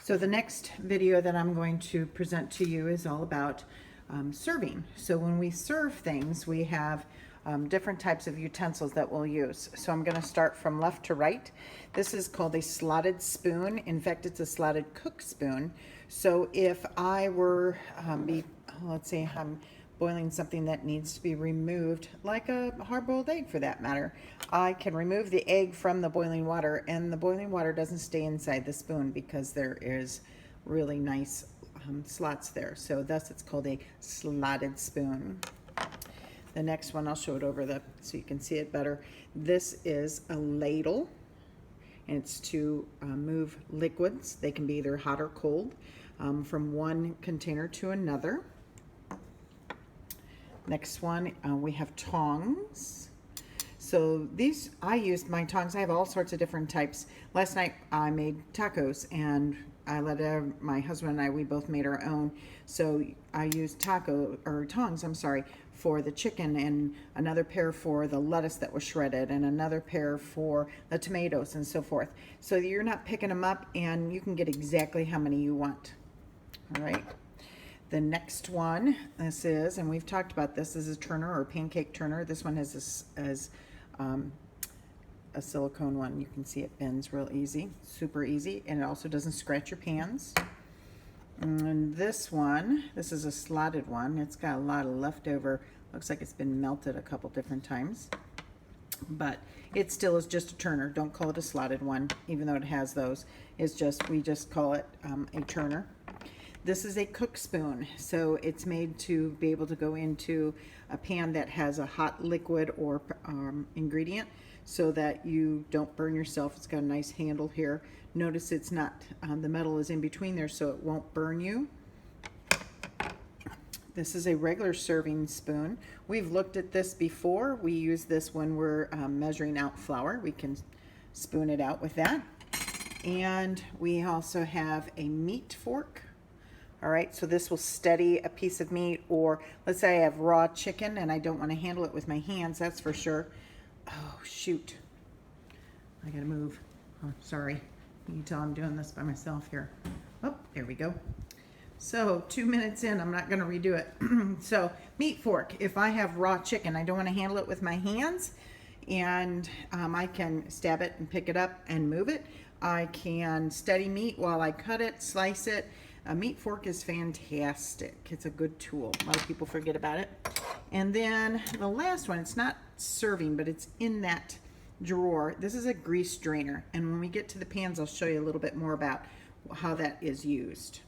So the next video that I'm going to present to you is all about serving. So when we serve things, we have different types of utensils that we'll use. So I'm going to start from left to right. This is called a slotted spoon. In fact, it's a slotted cook spoon. So if I were, let's say I'm boiling something that needs to be removed, like a hard-boiled egg for that matter, I can remove the egg from the boiling water, and the boiling water doesn't stay inside the spoon because there is really nice slots there. So thus it's called a slotted spoon. The next one, I'll show it over so you can see it better. This is a ladle, and it's to move liquids. They can be either hot or cold from one container to another. Next one, we have tongs. So these, I used my tongs. I have all sorts of different types. Last night I made tacos, and I let my husband and I, we both made our own. So I used tongs, for the chicken, and another pair for the lettuce that was shredded, and another pair for the tomatoes, and so forth. So you're not picking them up, and you can get exactly how many you want. All right. The next one, this is, and we've talked about this, is a turner or pancake turner. This one has a silicone one. You can see it bends real easy, super easy, and it also doesn't scratch your pans. And this one, this is a slotted one. It's got a lot of leftover, looks like it's been melted a couple different times, but it still is just a turner. Don't call it a slotted one, even though it has those. It's just, we just call it a turner. This is a cook spoon, so it's made to be able to go into a pan that has a hot liquid or ingredient so that you don't burn yourself. It's got a nice handle here. Notice it's not, the metal is in between there so it won't burn you. This is a regular serving spoon. We've looked at this before. We use this when we're measuring out flour. We can spoon it out with that. And we also have a meat fork. All right, so this will steady a piece of meat, or let's say I have raw chicken and I don't want to handle it with my hands, that's for sure. Oh, shoot. I gotta move. Oh, sorry. You can tell I'm doing this by myself here. Oh, there we go. So 2 minutes in, I'm not gonna redo it. So meat fork, if I have raw chicken, I don't want to handle it with my hands, and I can stab it and pick it up and move it. I can steady meat while I cut it, slice it. A meat fork is fantastic. It's a good tool. A lot of people forget about it. And then the last one, it's not serving, but it's in that drawer. This is a grease drainer. And when we get to the pans, I'll show you a little bit more about how that is used.